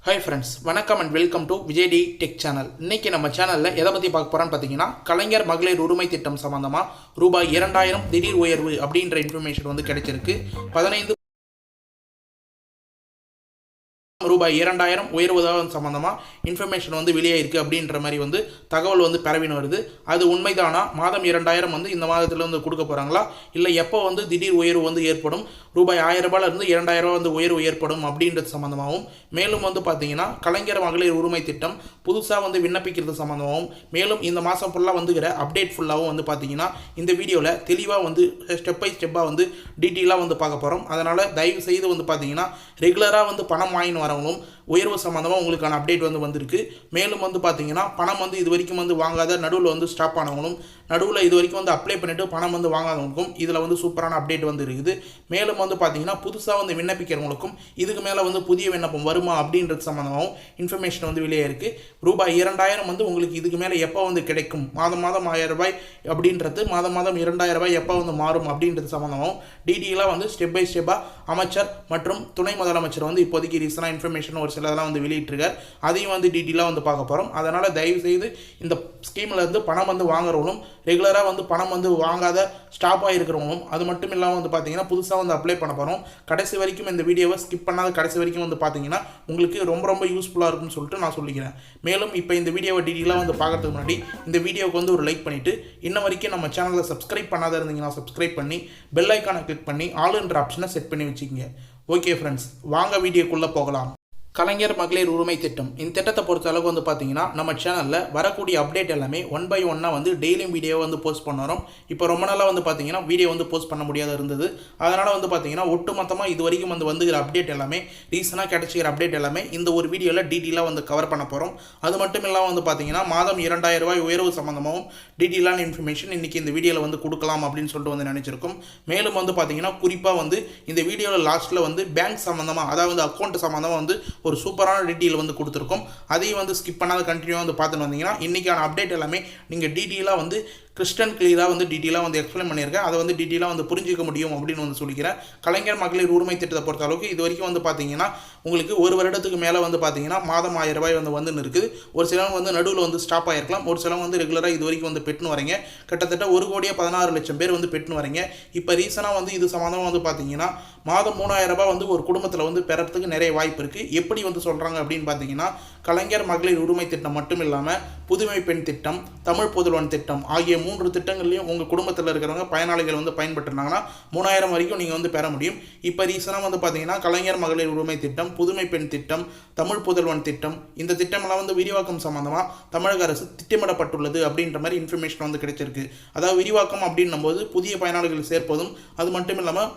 Hi friends, வணக்கம் and welcome to Vijay T tech channel. இன்றைக்கி நம்ம சேனலில் எதை பற்றி பார்க்க போகிறோன்னு பார்த்தீங்கன்னா, கலைஞர் மகளிர் உரிமை திட்டம் சம்மந்தமாக ரூபாய் 2000 திடீர் உயர்வு அப்படின்ற இன்ஃபர்மேஷன் வந்து கிடைச்சிருக்கு. 15 ரூபாய் 2000 உயர்வதாக சம்மந்தமாக இன்ஃபர்மேஷன் வந்து வெளியாயிருக்கு அப்படின்ற மாதிரி வந்து தகவல் வந்து பரவின்னு வருது. அது உண்மைதானா? மாதம் 2000 வந்து இந்த மாதத்தில் வந்து கொடுக்க போகிறாங்களா, இல்லை எப்போ வந்து திடீர் உயர்வு வந்து ஏற்படும், ரூபாய் 1000 ரூபாயிலிருந்து 2000 ரூபா வந்து உயர்வு ஏற்படும் அப்படின்றது சம்மந்தமாகவும், மேலும் வந்து பார்த்தீங்கன்னா கலைஞர் மகளிர் உரிமை திட்டம் புதுசாக வந்து விண்ணப்பிக்கிறது சம்மந்தமாகவும், மேலும் இந்த மாதம் ஃபுல்லாக வந்துக்கிற அப்டேட் ஃபுல்லாகவும் வந்து பார்த்தீங்கன்னா இந்த வீடியோவில் தெளிவாக வந்து ஸ்டெப் பை ஸ்டெப்பாக வந்து டீட்டெயிலாக வந்து பார்க்க போகிறோம். அதனால் தயவு செய்து வந்து பார்த்தீங்கன்னா ரெகுலராக வந்து பணம் வாங்கின்னு வரவங்களும் உயர்வு சம்மந்தமாக உங்களுக்கான அப்டேட் வந்து வந்திருக்கு. மேலும் வந்து பார்த்தீங்கன்னா பணம் வந்து இது வரைக்கும் வந்து வாங்காத, நடுவில் வந்து ஸ்டாப் ஆனவங்களும், நடுவில் இது வரைக்கும் வந்து அப்ளை பண்ணிவிட்டு பணம் வந்து வாங்காதவங்களுக்கும் இதில் வந்து சூப்பரான அப்டேட் வந்து இருக்குது. மேலும் வந்து பார்த்தீங்கன்னா புதுசாக வந்து விண்ணப்பிக்கிறவங்களுக்கும் இதுக்கு மேலே வந்து புதிய விண்ணப்பம் வருமா அப்படின்றது சம்மந்தமாகவும் இன்ஃபர்மேஷன் வந்து வெளியே இருக்குது. ரூபாய் 2000 வந்து உங்களுக்கு இதுக்கு மேலே எப்போ வந்து கிடைக்கும், மாதம் 1000 ரூபாய் அப்படின்றது மாதம் 2000 ரூபாய் எப்போ வந்து மாறும் அப்படின்றது சம்மந்தமாகவும் டீட்டெயிலாக வந்து ஸ்டெப் பை ஸ்டெப்பாக அமைச்சர் மற்றும் துணை முதலமைச்சர் வந்து இப்போதைக்கு ரீசனாக இன்ஃபர்மேஷன் ஒரு சிலதெல்லாம் வந்து வெளியிட்டிருக்கார். அதையும் வந்து டீட்டெயிலாக வந்து பார்க்க போகிறோம். அதனால் தயவுசெய்து இந்த ஸ்கீமில் இருந்து பணம் வந்து வாங்குறவங்களும், ரெகுலராக வந்து பணம் வந்து வாங்காத ஸ்டாப் ஆகிருக்கிறவங்களும், அது மட்டும் இல்லாமல் வந்து பார்த்தீங்கன்னா புதுசாக வந்து அப்ளை பண்ண போகிறோம். கடைசி வரைக்கும் இந்த வீடியோவை ஸ்கிப் பண்ணாத கடைசி வரைக்கும் வந்து பார்த்தீங்கன்னா உங்களுக்கு ரொம்ப யூஸ்ஃபுல்லாக இருக்கும்னு சொல்லிட்டு நான் சொல்லிக்கிறேன். மேலும் இப்போ இந்த வீடியோவை டீட்டெயிலாக வந்து பார்க்கறதுக்கு முன்னாடி இந்த வீடியோவுக்கு வந்து ஒரு லைக் பண்ணிவிட்டு, இன்ன வரைக்கும் நம்ம சேனலில் சப்ஸ்கிரைப் பண்ணாத இருந்தீங்கன்னா சப்ஸ்கிரைப் பண்ணி பெல் ஐக்கானை கிளிக் பண்ணி ஆளுன்ற ஆப்ஷனை செட் பண்ணி வச்சுக்கோங்க. ஓகே ஃப்ரெண்ட்ஸ், வாங்க வீடியோக்குள்ளே போகலாம். கலைஞர் மகளிர் உரிமை திட்டம், இந்த திட்டத்தை பொறுத்த அளவுக்கு வந்து பார்த்தீங்கன்னா நம்ம சேனலில் வரக்கூடிய அப்டேட் எல்லாமே 1 by 1 வந்து டெய்லியும் வீடியோ வந்து போஸ்ட் பண்ணுறோம். இப்போ ரொம்ப நாளாக வந்து பார்த்தீங்கன்னா வீடியோ வந்து போஸ்ட் பண்ண முடியாத இருந்தது. அதனால் வந்து பார்த்தீங்கன்னா ஒட்டு மொத்தமாக இது வரைக்கும் வந்து வந்துக்கிற அப்டேட் எல்லாமே, ரீசனாக கிடைச்சிக்கிற அப்டேட் எல்லாமே இந்த ஒரு வீடியோவில் டீட்டெயிலாக வந்து கவர் பண்ண போகிறோம். அது மட்டும் இல்லாமல் வந்து பார்த்தீங்கன்னா மாதம் 2000 ரூபாய் உயர்வு சம்மந்தமாகவும் டீட்டெயிலான இன்ஃபர்மேஷன் இன்றைக்கி இந்த வீடியோவில் வந்து கொடுக்கலாம் அப்படின்னு சொல்லிட்டு வந்து நினச்சிருக்கோம். மேலும் வந்து பார்த்தீங்கன்னா குறிப்பாக வந்து இந்த வீடியோவில் லாஸ்ட்டில் வந்து பேங்க் சம்மந்தமாக, அதாவது அக்கௌண்ட் சம்மந்தமாக வந்து ஒரு சூப்பரான டீட்டெயில் வந்து கொடுத்துருக்கோம். அதையும் வந்து ஸ்கிப் பண்ணாத கண்டினியூவாக வந்து பார்த்துட்டு வந்தீங்கன்னா இன்றைக்கான அப்டேட் எல்லாமே நீங்கள் டீட்டெயிலாக வந்து கிறிஸ்டன் கிளியராக வந்து டீட்டெயிலாக வந்து எக்ஸ்பிளைன் பண்ணியிருக்கேன். அதை வந்து டீட்டெயிலாக வந்து புரிஞ்சிக்க முடியும் அப்படின்னு வந்து சொல்லிக்கிறேன். கலைஞர் மகளிர் உரிமை திட்டத்தை பொறுத்த அளவுக்கு இது வரைக்கும் வந்து பார்த்தீங்கன்னா உங்களுக்கு ஒரு வருடத்துக்கு மேலே வந்து பார்த்தீங்கன்னா மாதம் 1000 ரூபாய் வந்து வந்துன்னு இருக்குது. ஒரு சிலவங்க வந்து நடுவில் வந்து ஸ்டாப் ஆகிருக்கலாம், ஒரு சிலவங்க வந்து ரெகுலராக இது வரைக்கும் வந்து பெற்றுன்னு வரீங்க. கிட்டத்தட்ட 1,16,00,000 பேர் வந்து பெற்றுன்னு வரீங்க. இப்போ ரீசனாக வந்து இது சம்மந்தமாக வந்து பார்த்தீங்கன்னா மாதம் 3000 ரூபாய் வந்து ஒரு குடும்பத்தில் வந்து பெறத்துக்கு நிறைய வாய்ப்பு இருக்குது. எப்படி வந்து சொல்கிறாங்க அப்படின்னு பார்த்தீங்கன்னா, கலைஞர் மகளிர் உரிமை திட்டம் மட்டும் இல்லாமல் புதுமை பெண் திட்டம், தமிழ் புதல்வன் திட்டம் ஆகிய 3 திட்டங்கள்லையும் உங்கள் குடும்பத்தில் இருக்கிறவங்க பயனாளிகள் வந்து பயன்பட்டுருந்தாங்கன்னா 3000 வரைக்கும் நீங்கள் வந்து பெற முடியும். இப்போ ரீசனாக வந்து பார்த்தீங்கன்னா கலைஞர் மகளிர் உரிமை திட்டம், புதுமை பெண் திட்டம், தமிழ் புதல்வன் திட்டம், இந்த திட்டமெல்லாம் வந்து விரிவாக்கம் சம்மந்தமாக தமிழக அரசு திட்டமிடப்பட்டுள்ளது அப்படின்ற மாதிரி இன்ஃபர்மேஷன் வந்து கிடைச்சிருக்கு. அதாவது விரிவாக்கம் அப்படின்னும் போது புதிய பயனாளிகள் சேர்ப்பதும், அது மட்டும் இல்லாமல்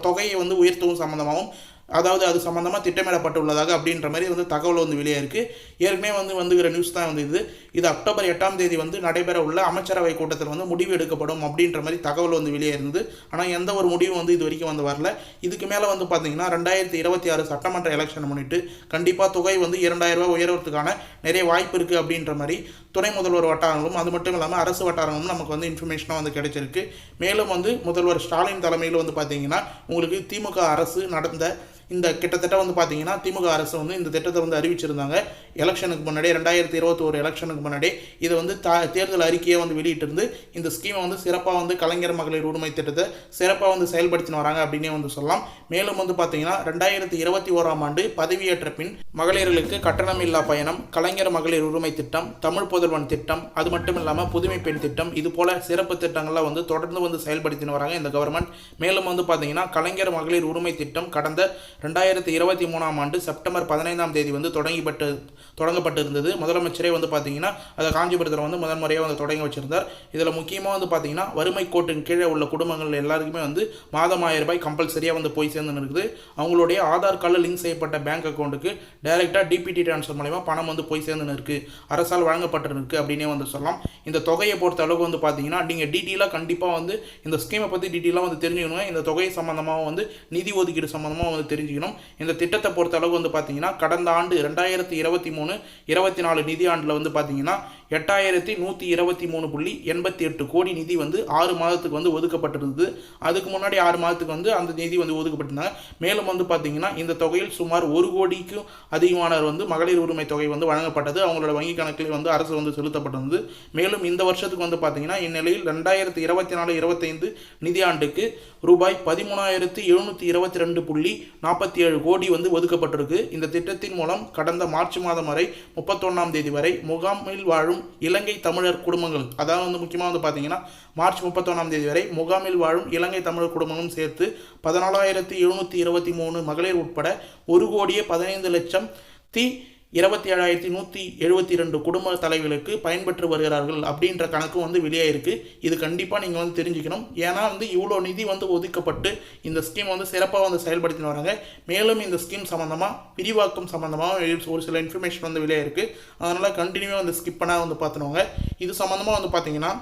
தொகையை வந்து உயர்த்தவும் சம்மந்தமாகவும், அதாவது அது சம்மந்தமாக திட்டமிடப்பட்டுள்ளதாக அப்படின்ற மாதிரி வந்து தகவல் வந்து வெளியே இருக்குது. ஏற்கனவே வந்துகிற நியூஸ் தான் வந்து இது அக்டோபர் 8ஆம் தேதி வந்து நடைபெற உள்ள அமைச்சரவை கூட்டத்தில் வந்து முடிவு எடுக்கப்படும் அப்படின்ற மாதிரி தகவல் வந்து வெளியே இருந்தது. ஆனால் எந்த ஒரு முடிவும் வந்து இது வரைக்கும் வந்து வரல. இதுக்கு மேலே வந்து பார்த்தீங்கன்னா 2026 சட்டமன்ற எலெக்ஷன் முன்னிட்டு கண்டிப்பாக தொகை வந்து 2000 ரூபாய் உயர்வதற்கான நிறைய வாய்ப்பு இருக்குது அப்படின்ற மாதிரி துணை முதல்வர் வட்டாரங்களும், அது மட்டும் இல்லாமல் அரசு வட்டாரங்களும் நமக்கு வந்து இன்ஃபர்மேஷனாக வந்து கிடைச்சிருக்கு. மேலும் வந்து முதல்வர் ஸ்டாலின் தலைமையில் வந்து பார்த்தீங்கன்னா உங்களுக்கு திமுக அரசு நடந்த இந்த கிட்டத்தட்ட வந்து பார்த்தீங்கன்னா திமுக அரசு வந்து இந்த திட்டத்தை வந்து அறிவிச்சிருந்தாங்க. எலெக்ஷனுக்கு முன்னாடி 2021 எலெக்ஷனுக்கு முன்னாடி இதை வந்து தேர்தல் அறிக்கையை வந்து வெளியிட்டிருந்து இந்த ஸ்கீமை வந்து சிறப்பாக வந்து கலைஞர் மகளிர் உரிமை திட்டத்தை சிறப்பாக வந்து செயல்படுத்தின்னு வராங்க அப்படின்னே வந்து சொல்லலாம். மேலும் வந்து பார்த்தீங்கன்னா 2021ஆம் ஆண்டு பதவியேற்ற பின் மகளிர்களுக்கு கட்டணமில்லா பயணம், கலைஞர் மகளிர் உரிமை திட்டம், தமிழ் புதல்வன் திட்டம், அது மட்டும் இல்லாமல் புதுமை பெண் திட்டம், இது போல சிறப்பு திட்டங்கள்லாம் வந்து தொடர்ந்து வந்து செயல்படுத்தின்னு வராங்க இந்த கவர்மெண்ட். மேலும் வந்து பார்த்தீங்கன்னா கலைஞர் மகளிர் உரிமை திட்டம் கடந்த 2023ஆம் ஆண்டு செப்டம்பர் 15ஆம் தேதி வந்து தொடங்கப்பட்டு இருந்தது. முதலமைச்சரே வந்து பார்த்தீங்கன்னா அதை காஞ்சிபுரத்தில் வந்து முதன்முறையாக வந்து தொடங்கி வச்சிருந்தார். இதில் முக்கியமாக வந்து பார்த்தீங்கன்னா வறுமை கோட்டின் கீழே உள்ள குடும்பங்கள் எல்லாருக்குமே வந்து மாதம் 1000 ரூபாய் கம்பல்சரியாக வந்து போய் சேர்ந்து இருக்குது. அவங்களுடைய ஆதார் கார்டில் லிங்க் செய்யப்பட்ட பேங்க் அக்கௌண்ட்டுக்கு டைரெக்டாக டிபிடி டிரான்ஸ்ஃபர் மூலமா பணம் வந்து போய் சேர்ந்துன்னு இருக்குது, அரசால் வழங்கப்பட்டிருக்கு அப்படின்னே வந்து சொல்லலாம். இந்த தொகையை பொறுத்த அளவுக்கு வந்து பார்த்தீங்கன்னா நீங்கள் டீட்டெயிலாக கண்டிப்பாக வந்து இந்த ஸ்கீமை பற்றி டீட்டெயிலாக வந்து தெரிஞ்சுக்கணும். இந்த தொகை சம்மந்தமாக வந்து நிதி ஒதுக்கீடு சம்மந்தமாக வந்து தெரிஞ்சுக்கணும். இந்த திட்டத்தை பொறுத்த அளவு வந்து பார்த்தீங்கன்னா கடந்த ஆண்டு 2023-24 நிதி ஆண்டில் வந்து பார்த்தீங்கன்னா 8123.88 கோடி நிதி வந்து 6 மாதத்துக்கு வந்து ஒதுக்கப்பட்டிருந்தது. அதுக்கு முன்னாடி 6 மாதத்துக்கு வந்து அந்த நிதி வந்து ஒதுக்கப்பட்டிருந்தாங்க. மேலும் வந்து பார்த்தீங்கன்னா இந்த தொகையில் சுமார் 1 கோடிக்கும் அதிகமானவர் வந்து மகளிர் உரிமை தொகை வந்து வழங்கப்பட்டது. அவங்களோட வங்கி கணக்கில் வந்து அரசு வந்து செலுத்தப்பட்டிருந்தது. மேலும் இந்த வருஷத்துக்கு வந்து பார்த்தீங்கன்னா இந்நிலையில் 2024-25 நிதியாண்டுக்கு ரூபாய் 13,722.47 கோடி வந்து ஒதுக்கப்பட்டிருக்கு. இந்த திட்டத்தின் மூலம் கடந்த மார்ச் மாதம் வரை 31ஆம் தேதி வரை முகாமில் வாழும் இலங்கை தமிழர் குடும்பங்கள், அதாவது வந்து முக்கியமாக வந்து பார்த்தீங்கன்னா மார்ச் 31ஆம் தேதி வரை முகாமில் வாழும் இலங்கை தமிழர் குடும்பங்களும் சேர்த்து 14,723 மகளிர் உட்பட 1,15,27,172 குடும்ப தலைவர்களுக்கு பயன்பெற்று வருகிறார்கள் அப்படின்ற கணக்கு வந்து வெளியாயிருக்கு. இது கண்டிப்பாக நீங்கள் வந்து தெரிஞ்சுக்கணும். ஏன்னா வந்து இவ்வளோ நிதி வந்து ஒதுக்கப்பட்டு இந்த ஸ்கீம் வந்து சிறப்பாக வந்து செயல்படுத்தின்னு வராங்க. மேலும் இந்த ஸ்கீம் சம்மந்தமாக விரிவாக்கம் சம்மந்தமாக ஒரு சில இன்ஃபர்மேஷன் வந்து வெளியாயிருக்கு. அதனால் கண்டினியூவாக வந்து ஸ்கிப் பண்ணால் வந்து பார்த்துனவங்க இது சம்மந்தமாக வந்து பார்த்தீங்கன்னா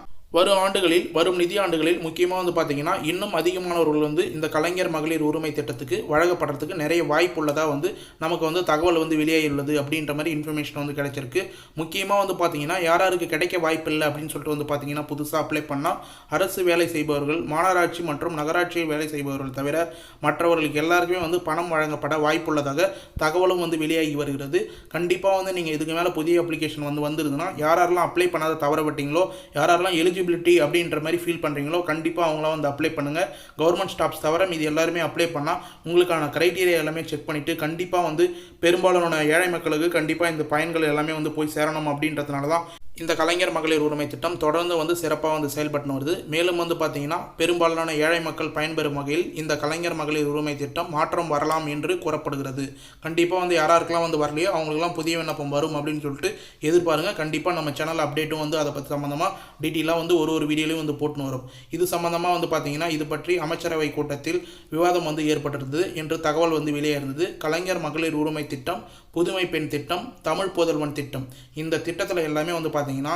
வரும் நிதி ஆண்டுகளில் முக்கியமாக வந்து பார்த்தீங்கன்னா இன்னும் அதிகமானவர்கள் வந்து இந்த கலைஞர் மகளிர் உரிமை திட்டத்துக்கு வழங்கப்படுறதுக்கு நிறைய வாய்ப்பு உள்ளதாக வந்து நமக்கு வந்து தகவல் வந்து வெளியாகியுள்ளது அப்படின்ற மாதிரி இன்ஃபர்மேஷன் வந்து கிடைச்சிருக்கு. முக்கியமாக வந்து பார்த்தீங்கன்னா யாராருக்கு கிடைக்க வாய்ப்பு இல்லை அப்படின்னு சொல்லிட்டு வந்து பார்த்தீங்கன்னா புதுசாக அப்ளை பண்ணால் அரசு வேலை செய்பவர்கள், மாநகராட்சி மற்றும் நகராட்சியில் வேலை செய்பவர்கள் தவிர மற்றவர்களுக்கு எல்லாருக்குமே வந்து பணம் வழங்கப்பட வாய்ப்புள்ளதாக தகவலும் வந்து வெளியாகி வருகிறது. கண்டிப்பாக வந்து நீங்கள் இதுக்கு மேலே புதிய அப்ளிகேஷன் வந்து வந்துருதுன்னா யாரெல்லாம் அப்ளை பண்ணாத தவறப்பட்டீங்களோ, யாரெல்லாம் எலிஜிபிலிட்டி அப்படின்ற மாதிரி ஃபீல் பண்ணுறீங்களோ கண்டிப்பாக அவங்களாம் வந்து அப்ளை பண்ணுங்கள். கவர்மெண்ட் ஸ்டாஃப்ஸ் தவிர இது எல்லாருமே அப்ளை பண்ணால் உங்களுக்கான க்ரைட்டீரியா எல்லாமே செக் பண்ணிவிட்டு கண்டிப்பாக வந்து பெரும்பாலான ஏழை மக்களுக்கு கண்டிப்பாக இந்த பயன்கள் எல்லாமே வந்து போய் சேரணும் அப்படின்றதுனால தான் இந்த கலைஞர் மகளிர் உரிமை திட்டம் தொடர்ந்து வந்து சிறப்பாக வந்து செயல்பட்டு வருது. மேலும் வந்து பார்த்தீங்கன்னா பெரும்பாலான ஏழை மக்கள் பயன்பெறும் வகையில் இந்த கலைஞர் மகளிர் உரிமை திட்டம் மாற்றம் வரலாம் என்று கூறப்படுகிறது. கண்டிப்பாக வந்து யாராருக்கெல்லாம் வந்து வரலையோ அவங்களுக்குலாம் புதிய விண்ணப்பம் வரும் அப்படின்னு சொல்லிட்டு எதிர்பாருங்க. கண்டிப்பாக நம்ம சேனல் அப்டேட்டும் வந்து அதை பற்றி சம்மந்தமாக டீட்டெயிலாக வந்து ஒரு வீடியோலையும் வந்து போட்டுன்னு வரும். இது சம்மந்தமாக வந்து பார்த்தீங்கன்னா இது பற்றி அமைச்சரவை கூட்டத்தில் விவாதம் வந்து ஏற்பட்டிருந்தது என்று தகவல் வந்து வெளியே இருந்தது. கலைஞர் மகளிர் உரிமை திட்டம், புதுமை பெண் திட்டம், தமிழ் புதல்வன் திட்டம், இந்த திட்டத்தில் எல்லாமே வந்து பார்த்தீங்கன்னா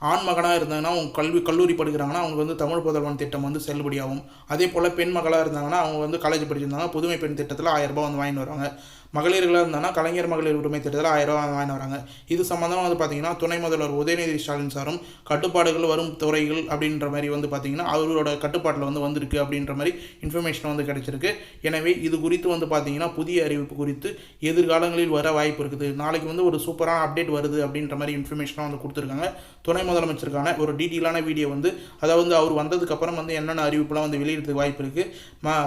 ஆண் மகனாக இருந்தாங்கன்னா அவங்க கல்லூரி படிக்கிறாங்கன்னா அவங்க வந்து தமிழ் புதல்வன் திட்டம் வந்து செல்லுபடியாகும். அதே போல் பெண் மகளாக இருந்தாங்கன்னா அவங்க வந்து காலேஜ் படிச்சிருந்தாங்க புதுமை பெண் திட்டத்தில் 1000 ரூபாய் வந்து வாங்கிட்டு வருவாங்க. மகளிர்களாக இருந்தாங்கன்னா கலைஞர் மகளிர் உரிமை திட்டத்தில் 1000 ரூபாய் வாங்கிட்டு வராங்க. இது சம்மந்தமாக வந்து பார்த்தீங்கன்னா துணை முதல்வர் உதயநிதி ஸ்டாலின் சாரும் கட்டுப்பாடுகள் வரும் துறைகள் அப்படின்ற மாதிரி வந்து பார்த்தீங்கன்னா அவரோட கட்டுப்பாட்டில் வந்து வந்திருக்கு அப்படின்ற மாதிரி இன்ஃபர்மேஷன் வந்து கிடைச்சிருக்கு. எனவே இது குறித்து வந்து பார்த்தீங்கன்னா புதிய அறிவிப்பு குறித்து எதிர்காலங்களில் வர வாய்ப்பு இருக்குது. நாளைக்கு வந்து ஒரு சூப்பரான அப்டேட் வருது அப்படின்ற மாதிரி இன்ஃபர்மேஷனாக வந்து கொடுத்துருக்காங்க. துணை முதலமைச்சருக்கான ஒரு டீட்டெயிலான வீடியோ வந்து அதாவது அவர் வந்ததுக்கப்புறம் வந்து என்னென்ன அறிவிப்புலாம் வந்து வெளியிடறதுக்கு வாய்ப்பு இருக்குது,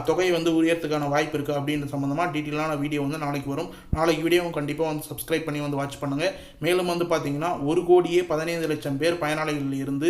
தொகையை வந்து உயர்த்துக்கான வாய்ப்பு இருக்குது அப்படின்ற சம்மந்தமாக டீட்டெயிலான வீடியோ வந்து நாளைக்கு வரும். நாளைக்கு வீடியோவும் கண்டிப்பாக வந்து சப்ஸ்கிரைப் பண்ணி வந்து வாட்ச் பண்ணுங்கள். மேலும் வந்து பார்த்தீங்கன்னா 1,15,00,000 பேர் பயனாளிகள் இருந்து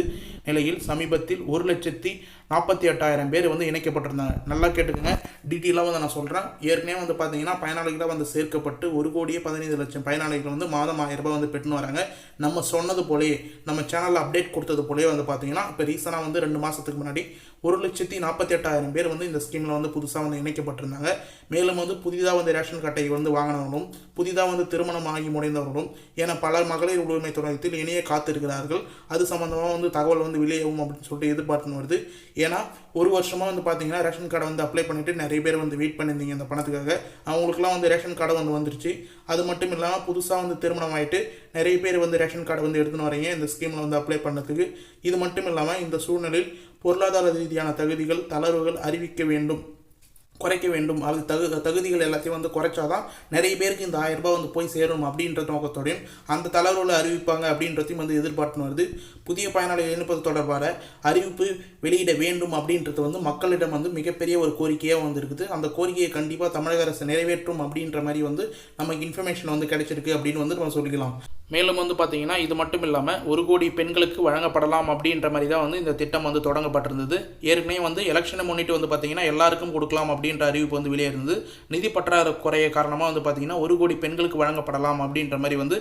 நிலையில் சமீபத்தில் 1,48,000 பேர் வந்து இணைக்கப்பட்டிருந்தாங்க. நல்லா கேட்டுக்கோங்க, டீட்டெயிலாக வந்து நான் சொல்கிறேன். ஏற்கனவே வந்து பார்த்தீங்கன்னா பயனாளிகளாக வந்து சேர்க்கப்பட்டு 1,15,00,000 பயனாளிகள் வந்து மாதம் 1000 ரூபாய் வந்து பெற்றுன்னு வராங்க. நம்ம சொன்னது போலே நம்ம சேனலில் அப்டேட் கொடுத்தது போலே வந்து பார்த்தீங்கன்னா இப்போ ரீசனாக வந்து 2 மாதத்துக்கு முன்னாடி 1,48,000 பேர் வந்து இந்த ஸ்கீமில் வந்து புதுசாக வந்து இணைக்கப்பட்டிருந்தாங்க. மேலும் வந்து புதிதாக வந்து ரேஷன் கார்டை வந்து வாங்கினவர்களும், புதிதாக வந்து திருமணம் ஆகி முடிந்தவர்களும் என பல மகளிர் உரிமை துறையத்தில் இணைய காத்திருக்கிறார்கள். அது சம்மந்தமாக வந்து தகவல் வந்து வெளியாகும் அப்படின்னு சொல்லிட்டு எதிர்பார்த்துன்னு வருது. ஏன்னா ஒரு வருஷமாக வந்து பார்த்தீங்கன்னா ரேஷன் கார்டை வந்து அப்ளை பண்ணிவிட்டு நிறைய பேர் வந்து வெயிட் பண்ணியிருந்தீங்க இந்த பணத்துக்காக. அவங்களுக்குலாம் வந்து ரேஷன் கார்டு வந்து வந்துருச்சு. அது மட்டும் இல்லாமல் புதுசாக வந்து திருமணம் ஆகிட்டு நிறைய பேர் வந்து ரேஷன் கார்டு வந்து எடுத்துன்னு வரீங்க இந்த ஸ்கீமில் வந்து அப்ளை பண்ணதுக்கு. இது மட்டும் இல்லாமல் இந்த சூழ்நிலையில் பொருளாதார ரீதியான தகுதிகள், தளர்வுகள் அறிவிக்க வேண்டும், குறைக்க வேண்டும். அது தகுதிகள் எல்லாத்தையும் வந்து குறைச்சாதான் நிறைய பேருக்கு இந்த 1000 ரூபாய் வந்து போய் சேரும் அப்படின்ற நோக்கத்தோடையும் அந்த தளர்வுகளை அறிவிப்பாங்க அப்படின்றதையும் வந்து எதிர்பார்த்துன்னு வருது. புதிய பயனாளிகள் இணைப்பது தொடர்பான அறிவிப்பு வெளியிட வேண்டும் அப்படின்றது வந்து மக்களிடம் வந்து மிகப்பெரிய ஒரு கோரிக்கையாக வந்து இருக்குது. அந்த கோரிக்கையை கண்டிப்பாக தமிழக அரசு நிறைவேற்றும் அப்படின்ற மாதிரி வந்து நமக்கு இன்ஃபர்மேஷன் வந்து கிடைச்சிருக்கு அப்படின்னு வந்து நம்ம சொல்லிக்கலாம். மேலும் வந்து பார்த்தீங்கன்னா இது மட்டும் இல்லாமல் 1 கோடி பெண்களுக்கு வழங்கப்படலாம் அப்படின்ற மாதிரி தான் வந்து இந்த திட்டம் வந்து தொடங்கப்பட்டிருந்தது. ஏற்கனவே வந்து எலெக்ஷனை முன்னிட்டு வந்து பார்த்தீங்கன்னா எல்லாருக்கும் கொடுக்கலாம் அப்படின்ற அறிவிப்பு வந்து வெளியே இருந்தது. நிதி பற்றாக்குறைய காரணமாக வந்து பார்த்தீங்கன்னா 1 கோடி பெண்களுக்கு வழங்கப்படலாம் அப்படின்ற மாதிரி வந்து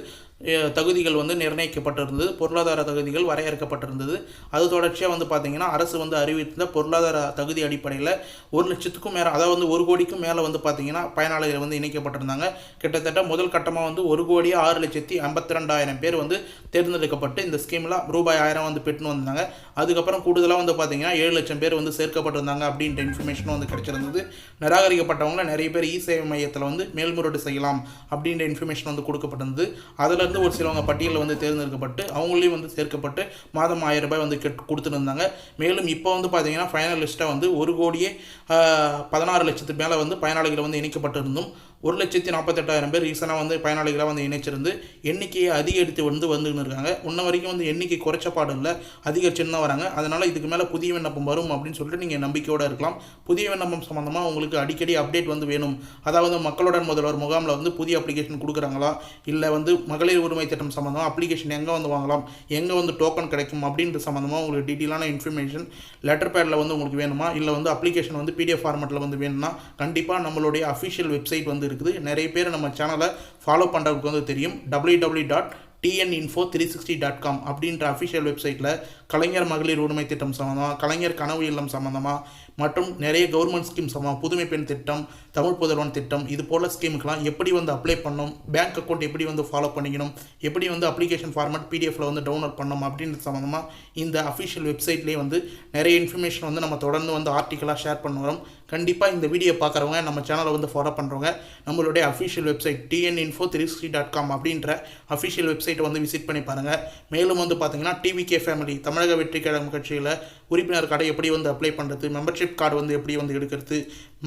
தகுதிகள் வந்து நிர்ணயிக்கப்பட்டிருந்தது. பொருளாதார தகுதிகள் வரையறுக்கப்பட்டிருந்தது. அது தொடர்ச்சியாக வந்து பார்த்தீங்கன்னா அரசு வந்து அறிவித்த பொருளாதார தகுதி அடிப்படையில் 1,00,000க்கும் மேலே, அதாவது வந்து 1 கோடிக்கும் மேலே வந்து பார்த்தீங்கன்னா பயனாளிகள் வந்து இணைக்கப்பட்டிருந்தாங்க. கிட்டத்தட்ட முதல் கட்டமாக வந்து 1,6,52,000 12,000 பேர் வந்து தேர்ந்தெடுக்கப்பட்டு இந்த ஸ்கீமில் ரூபாய் 1000 வந்து பெற்றுன்னு வந்தாங்க. அதுக்கப்புறம் கூடுதலாக வந்து பார்த்தீங்கன்னா 7 லட்சம் பேர் வந்து சேர்க்கப்பட்டிருந்தாங்க அப்படின்ற இன்ஃபர்மேஷனும் வந்து கிடைச்சிருந்தது. நிராகரிக்கப்பட்டவங்கள நிறைய பேர் சேவை மையத்தில் வந்து மேல்முறையீடு செய்யலாம் அப்படின்ற இன்ஃபர்மேஷன் வந்து கொடுக்கப்பட்டிருந்தது. அதிலிருந்து ஒரு சிலவங்க பட்டியலில் வந்து தேர்ந்தெடுக்கப்பட்டு அவங்களையும் வந்து சேர்க்கப்பட்டு மாதம் 1000 ரூபாய் வந்து கொடுத்துருந்தாங்க. மேலும் இப்போ வந்து பார்த்தீங்கன்னா ஃபைனல் லிஸ்ட்டாக வந்து 1,16,00,000 மேலே வந்து பயனாளிகள் வந்து இணைக்கப்பட்டிருந்தும் 1,48,000 பேர் ரீசனாக வந்து பயனாளிகளாக வந்து இணைச்சிருந்து எண்ணிக்கையை அதிகரித்து வந்துன்னு இருக்காங்க. இன்ன வரைக்கும் வந்து எண்ணிக்கை குறைச்சப்பாடு இல்லை, அதிகரிச்சுன்னு தான் வராங்க. அதனால் இதுக்கு மேலே புதிய விண்ணப்பம் வரும் அப்படின்னு சொல்லிட்டு நீங்கள் நம்பிக்கையோடு இருக்கலாம். புதிய விண்ணப்பம் சம்மந்தமாக உங்களுக்கு அடிக்கடி அப்டேட் வந்து வேணும், அதாவது மக்களுடன் முதல்வர் முகாமில் வந்து புதிய அப்ளிகேஷன் கொடுக்குறாங்களா, இல்லை வந்து மகளிர் உரிமை திட்டம் சம்மந்தமாக அப்ளிகேஷன் எங்கே வந்து வாங்கலாம், எங்கே வந்து டோக்கன் கிடைக்கும் அப்படின்ற சம்மந்தமாக உங்களுக்கு டீட்டெயிலான இன்ஃபர்மேஷன் லெட்டர் பேடில் வந்து உங்களுக்கு வேணுமா, இல்லை வந்து அப்ளிகேஷன் வந்து PDF ஃபார்மெட்டில் வந்து வேணும்னா கண்டிப்பாக நம்மளுடைய அஃபிஷியல் வெப்சைட் வந்து இருக்குது. நிறைய பேர் நம்ம சேனலை ஃபாலோ பண்ணுறதுக்கு வந்து தெரியும். www.tninfo360.com அப்படின்ற அஃபிஷியல் வெப்சைட்டில் கலைஞர் மகளிர் உரிமை திட்டம் சம்மந்தமாக, கலைஞர் கனவு இல்லம் சம்மந்தமாக மற்றும் நிறைய கவர்மெண்ட் ஸ்கீம் சம்மந்தமாக, புதுமை பெண் திட்டம், தமிழ் புதல்வன் திட்டம், இது போல் ஸ்கீமுக்கெலாம் எப்படி வந்து அப்ளை பண்ணணும், பேங்க் அக்கௌண்ட் எப்படி வந்து ஃபாலோ பண்ணிக்கணும், எப்படி வந்து அப்ளிகேஷன் ஃபார்மேட் PDFல வந்து டவுன்லோட் பண்ணணும் அப்படின்ற சம்மந்தமாக இந்த அஃபிஷியல் வெப்சைட்லேயே வந்து நிறைய இன்ஃபர்மேஷன் வந்து நம்ம தொடர்ந்து வந்து ஆர்டிக்கலாக ஷேர் பண்ண வரோம். கண்டிப்பாக இந்த வீடியோ பார்க்குறவங்க நம்ம சேனலை வந்து ஃபாலோ பண்ணுறவங்க நம்மளுடைய அஃபிஷியல் வெப்சைட் tninfo360.com அப்படின்ற அஃபிஷியல் வெப்சைட்டை வந்து விசிட் பண்ணி பாருங்கள். மேலும் வந்து பார்த்தீங்கன்னா TVK ஃபேமிலி தமிழக வெற்றி கழகம் கட்சியில் உறுப்பினர் கார்டை எப்படி வந்து அப்ளை பண்ணுறது, மெம்பர்ஷிப் கார்டு வந்து எப்படி வந்து எடுக்கிறது,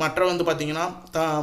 மற்ற வந்து பார்த்திங்கன்னா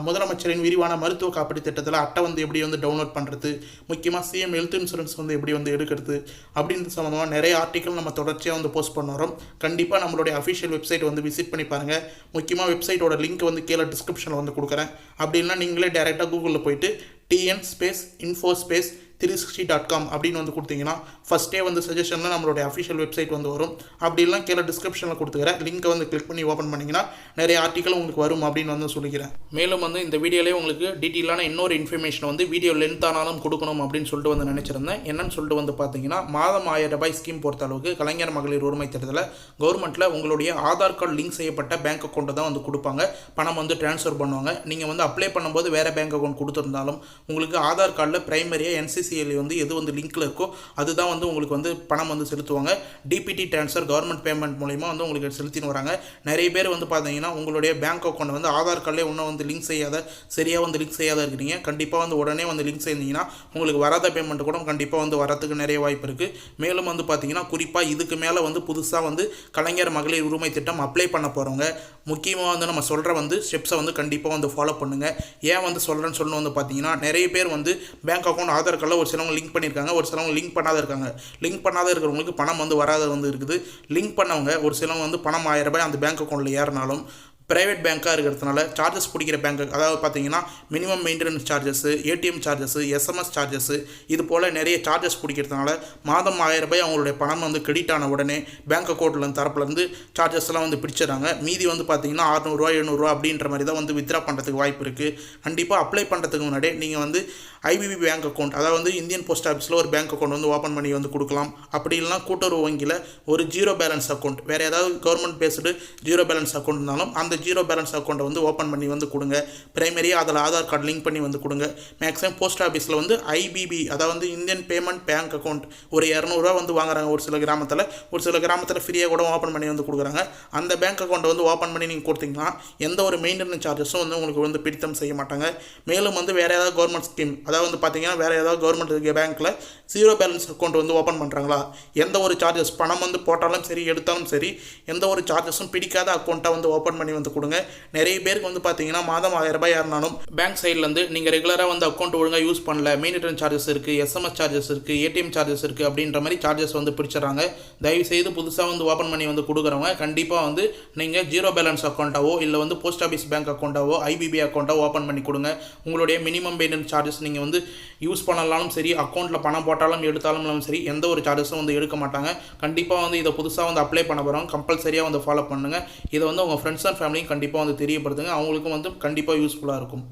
முதலமைச்சரின் விரிவான மருத்துவ காப்பீடு திட்டத்தில் அட்டை வந்து எப்படி வந்து டவுன்லோட் பண்ணுறது, முக்கியமாக CM ஹெல்த் இன்சூரன்ஸ் வந்து எப்படி வந்து எடுக்கிறது அப்படின்ற சம்மந்தமாக நிறைய ஆர்டிக்கல் நம்ம தொடர்ச்சியாக வந்து போஸ்ட் பண்ண வரோம். கண்டிப்பாக நம்மளுடைய அஃபிஷியல் வெப்சைட் வந்து விசிட் பண்ணி பாருங்கள். முக்கியமாக வெப்சைட்டோட லிங்க் வந்து கீழே டிஸ்கிரிப்ஷனில் வந்து கொடுக்குறேன். அப்படி இல்லைனா நீங்களே டேரெக்டாக கூகுளில் போயிட்டு TN_info360.com அப்படின்னு வந்து கொடுத்தீங்கன்னா ஃபஸ்ட்டே வந்து சஜஷனில் நம்மளுடைய அஃபிஷியல் வெப்சைட் வந்து வரும். அப்படி இல்லைனா கீழே டிஸ்கிரிப்ஷனில் கொடுத்துக்கிறேன் லிங்க்கை வந்து கிளிக் பண்ணி ஓப்பன் பண்ணிங்கன்னா நிறைய ஆர்டிக்கல் உங்களுக்கு வரும் அப்படின்னு வந்து சொல்லிக்கிறேன். மேலும் வந்து இந்த வீடியோலேயே உங்களுக்கு டீட்டெயிலான இன்னொரு இன்ஃபர்மேஷன் வந்து வீடியோ லென்த் ஆனாலும் கொடுக்கணும் அப்படின்னு சொல்லிட்டு வந்து நினச்சிருந்தேன். என்னன்னு சொல்லிட்டு வந்து பார்த்தீங்கன்னா மாதம் 1000 ரூபாய் ஸ்கீம் பொறுத்த அளவுக்கு கலைஞர் மகளிர் உரிமை திட்டத்தில் கவர்மெண்ட்டில் உங்களுடைய ஆதார் கார்டு லிங்க் செய்யப்பட்ட பேங்க் அக்கௌண்ட்டை தான் வந்து கொடுப்பாங்க, பணம் வந்து ட்ரான்ஸ்ஃபர் பண்ணுவாங்க. நீங்கள் வந்து அப்ளை பண்ணும்போது வேறு பேங்க் அக்கௌண்ட் கொடுத்துருந்தாலும் உங்களுக்கு ஆதார் கார்டில் பிரைமரியாக NCCL வந்து எது வந்து லிங்க்கில் இருக்கோ அதுதான் வந்து உங்களுக்கு வந்து பணம் வந்து செலுத்துவாங்க. DPT ட்ரான்ஸ்ஃபர் கவர்மெண்ட் பேமெண்ட் மூலிமா வந்து உங்களுக்கு செலுத்தின்னு வராங்க. நிறைய பேர் வந்து பார்த்தீங்கன்னா உங்களுடைய பேங்க் அக்கௌண்ட் வந்து ஆதார் கார்டிலே இன்னும் வந்து லிங்க் செய்யாத, சரியாக வந்து லிங்க் செய்யாத இருக்கிறீங்க. கண்டிப்பாக வந்து உடனே வந்து லிங்க் செய்தீங்கன்னா உங்களுக்கு வராத பேமெண்ட் கூட கண்டிப்பாக வந்து வரத்துக்கு நிறைய வாய்ப்பு இருக்குது. மேலும் வந்து பார்த்தீங்கன்னா குறிப்பாக இதுக்கு மேலே வந்து புதுசாக வந்து கலைஞர் மகளிர் உரிமை திட்டம் அப்ளை பண்ண போகிறவங்க முக்கியமாக வந்து நம்ம சொல்கிற வந்து ஸ்டெப்ஸை வந்து கண்டிப்பாக வந்து ஃபாலோ பண்ணுங்கள். ஏன் வந்து சொல்கிறேன்னு சொல்லணும் வந்து பார்த்தீங்கன்னா நிறைய பேர் வந்து பேங்க் அக்கௌண்ட் ஆதார் கார்டில் ஒரு சிலவங்க லிங்க் பண்ணியிருக்காங்க, ஒரு சிலவங்க லிங்க் பண்ணாத இருக்காங்க. லிங்க் பண்ணாத இருக்கிறவங்களுக்கு பணம் வந்து வராத வந்து இருக்குது. லிங்க் பண்ணவங்க ஒரு சிலவங்க வந்து பணம் 1000 ரூபாய் அந்த பேங்க் அக்கௌண்ட்டில் ஏறினாலும் ப்ரைவேட் பேங்காக இருக்கிறதுனால சார்ஜஸ் பிடிக்கிற பேங்க், அதாவது பார்த்தீங்கன்னா minimum maintenance charges, ATM charges, SMS charges, இது போல் நிறைய சார்ஜஸ் பிடிக்கிறதுனால மாதம் 1000 ரூபாய் அவங்களுடைய பணம் வந்து கிரெடிட் ஆன உடனே பேங்க் அக்கௌண்ட்டில் தரப்புலேருந்து சார்ஜஸ்லாம் வந்து பிடிச்சிடறாங்க. மீதி வந்து பார்த்தீங்கன்னா 600 ரூபா 700 ரூபா அப்படின்ற மாதிரி தான் வந்து வித்ரா பண்ணுறதுக்கு வாய்ப்பு இருக்குது. கண்டிப்பாக அப்ளை பண்ணுறதுக்கு முன்னாடி நீங்கள் வந்து IBB பேங்க் அக்கௌண்ட், அதாவது வந்து இந்தியன் போஸ்ட் ஆஃபீஸில் ஒரு பேங்க் அக்கௌண்ட் வந்து ஓப்பன் பண்ணி வந்து கொடுக்கலாம். அப்படி இல்லைனா கூட்டுறவு வங்கியில் ஒரு ஜீரோ பேலன்ஸ் அக்கௌண்ட், வேறு ஏதாவது government based zero balance account இருந்தாலும் அந்த ஜீரோ பேலன்ஸ் அக்கௌண்ட்டை வந்து ஓப்பன் பண்ணி வந்து கொடுங்க. பிரைமரியாக அதில் ஆதார் கார்டு லிங்க் பண்ணி வந்து கொடுங்க. மேக்ஸிமம் போஸ்ட் ஆஃபீஸில் வந்து IBB, அதாவது வந்து இந்தியன் பேமெண்ட் பேங்க் அக்கௌண்ட் ஒரு 200 ரூபா வந்து வாங்குறாங்க ஒரு சில கிராமத்தில், ஒரு சில கிராமத்தில் ஃப்ரீயாக கூட ஓப்பன் பண்ணி வந்து கொடுக்குறாங்க. அந்த பேங்க் அக்கௌண்ட்டை வந்து ஓப்பன் பண்ணி நீங்கள் கொடுத்தீங்கன்னா எந்த ஒரு மெயின்டெனன்ஸ் சார்ஜஸும் வந்து உங்களுக்கு வந்து பிடித்தம் செய்ய மாட்டாங்க. மேலும் வந்து வேறு ஏதாவது கவர்மெண்ட் ஸ்கீம், அதாவது வந்து பார்த்தீங்கன்னா வேறு ஏதாவது கவர்மெண்ட் பேங்க்கில் ஜீரோ பேலன்ஸ் அக்கௌண்ட் வந்து ஓப்பன் பண்ணுறாங்களா, எந்த ஒரு சார்ஜஸ் பணம் வந்து போட்டாலும் சரி எடுத்தாலும் சரி எந்த ஒரு சார்ஜஸும் பிடிக்காத அக்கௌண்ட்டை வந்து ஓப்பன் பண்ணி வந்து கொடுங்க. நிறைய பேருக்கு வந்து பார்த்தீங்கன்னா மாதம் 1000 ரூபாய் ஏறினாலும் பேங்க் சைட்லேருந்து நீங்கள் ரெகுலராக வந்து அக்கௌண்ட் ஒழுங்காக யூஸ் பண்ணல, மெயின்டெனன்ஸ் சார்ஜஸ் இருக்குது, SMS சார்ஜஸ் இருக்குது, ATM சார்ஜஸ் இருக்குது அப்படின்ற மாதிரி சார்ஜஸ் வந்து பிடிச்சிடறாங்க. தயவுசெய்து புதுசாக வந்து ஓப்பன் பண்ணி வந்து கொடுக்குறவங்க கண்டிப்பாக வந்து நீங்கள் ஜீரோ பேலன்ஸ் அக்கௌண்ட்டாவோ இல்லை வந்து போஸ்ட் ஆஃபீஸ் பேங்க் அக்கௌண்ட்டாவோ IBB அக்கௌண்ட்டாவோ ஓப்பன் பண்ணி கொடுங்க. உங்களுடைய மினிமம் மெயின்டெனன்ஸ் சார்ஜஸ் நீங்கள் வந்து யூஸ் பண்ணலாலும் சரி, அக்கௌண்ட்டில் பணம் போட்டாலும் எடுத்தாலும் சரி எந்த ஒரு சார்ஜஸும் வந்து எடுக்க மாட்டாங்க. கண்டிப்பாக வந்து இதை புதுசாக வந்து அப்ளை பண்ண போகிறோம், கம்பல்சரியாக வந்து ஃபாலோ பண்ணுங்கள். இதை வந்து உங்கள் ஃப்ரெண்ட்ஸ் அண்ட் ஃபேமிலியும் கண்டிப்பாக வந்து தெரியப்படுத்துங்க, அவங்களுக்கும் வந்து கண்டிப்பாக யூஸ்ஃபுல்லாக இருக்கும்.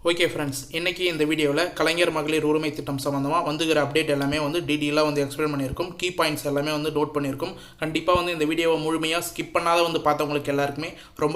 ஓகே ஃப்ரெண்ட்ஸ், இன்றைக்கி இந்த வீடியோவில் கலைஞர் மகளிர் உரிமை திட்டம் சம்மந்தமாக வந்துகிற அப்டேட் எல்லாமே வந்து டீட்டெயிலாக வந்து எக்ஸ்பிளைன் பண்ணியிருக்கும். கீ பாயிண்ட்ஸ் எல்லாமே வந்து நோட் பண்ணியிருக்கும். கண்டிப்பாக வந்து இந்த வீடியோவை முழுமையாக ஸ்கிப் பண்ணாத வந்து பார்த்தவங்களுக்கு எல்லாருக்குமே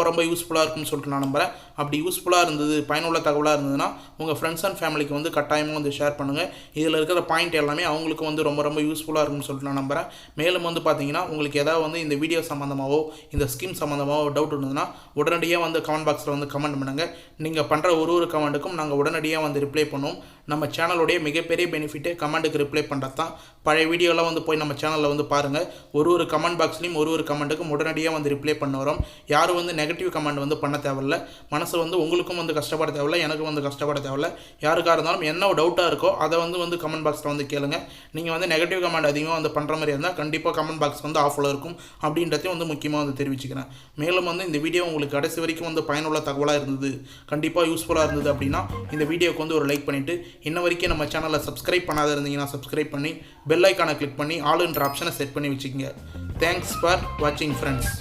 ரொம்ப யூஸ்ஃபுல்லாக இருக்கும்னு சொல்லிட்டு நான் நம்புகிறேன். அப்படி யூஸ்ஃபுல்லாக இருந்தது, பயனுள்ள தகவலாக இருந்ததுன்னா உங்கள் ஃப்ரெண்ட்ஸ் அண்ட் ஃபேமிலிக்கு வந்து கட்டாயமாக வந்து ஷேர் பண்ணுங்கள். இதில் இருக்கிற பாயிண்ட் எல்லாமே அவங்களுக்கு வந்து ரொம்ப யூஸ்ஃபுல்லாக இருக்கும்னு சொல்லிட்டு நான் நம்புகிறேன். மேலும் வந்து பார்த்தீங்கன்னா உங்களுக்கு ஏதாவது வந்து இந்த வீடியோ சம்மந்தமாகவோ இந்த ஸ்கீம் சம்மந்தமாகவோ டவுட் இருந்ததுன்னா உடனடியாக வந்து கமெண்ட் பாக்ஸில் வந்து கமெண்ட் பண்ணுங்கள். நீங்கள் பண்ணுற ஒரு கமெண்ட்டுக்கும் நாங்கள் உடனடியாக வந்து ரிப்ளை பண்ணுவோம். நம்ம சேனலுடைய மிகப்பெரிய பெனிஃபிட்டே கமெண்ட்டுக்கு ரிப்ளை பண்ணுறது தான். பழைய வீடியோலாம் வந்து போய் நம்ம சேனலில் வந்து பாருங்கள். ஒரு கமெண்ட் பாக்ஸ்லையும் ஒரு கமெண்ட்டுக்கும் உடனடியாக வந்து ரிப்ளை பண்ண வரோம். யாரும் வந்து நெகட்டிவ் கமெண்ட் வந்து பண்ண தேவையில்ல. மனசு வந்து உங்களுக்கும் வந்து கஷ்டப்பட தேவையில்ல, எனக்கும் வந்து கஷ்டப்பட தேவையில்ல. யாருக்காக இருந்தாலும் என்ன டவுட்டாக இருக்கோ அதை வந்து கமெண்ட் பாக்ஸில் வந்து கேளுங்க. நீங்கள் வந்து நெகட்டிவ் கமெண்ட் அதிகமாக வந்து பண்ணுற மாதிரி இருந்தால் கண்டிப்பாக கமெண்ட் பாக்ஸ் வந்து ஆஃபில் இருக்கும் அப்படின்றதையும் வந்து முக்கியமாக வந்து தெரிவிச்சுக்கிறேன். மேலும் வந்து இந்த வீடியோ உங்களுக்கு கடைசி வரைக்கும் வந்து பயனுள்ள தகவலாக இருந்தது, கண்டிப்பாக யூஸ்ஃபுல்லாக இருந்தது அப்படின்னா இந்த வீடியோக்கு வந்து ஒரு லைக் பண்ணிவிட்டு இன்ன வரைக்கும் நம்ம சேனலை சப்ஸ்கிரைப் பண்ணாத இருந்தீங்கன்னா சப்ஸ்கிரைப் பண்ணி பெல் ஐக்கானை கிளிக் பண்ணி ஆல் என்ற ஆப்ஷனை செட் பண்ணி வச்சுக்கோங்க. தேங்க்ஸ் ஃபார் வாட்சிங் ஃப்ரெண்ட்ஸ்.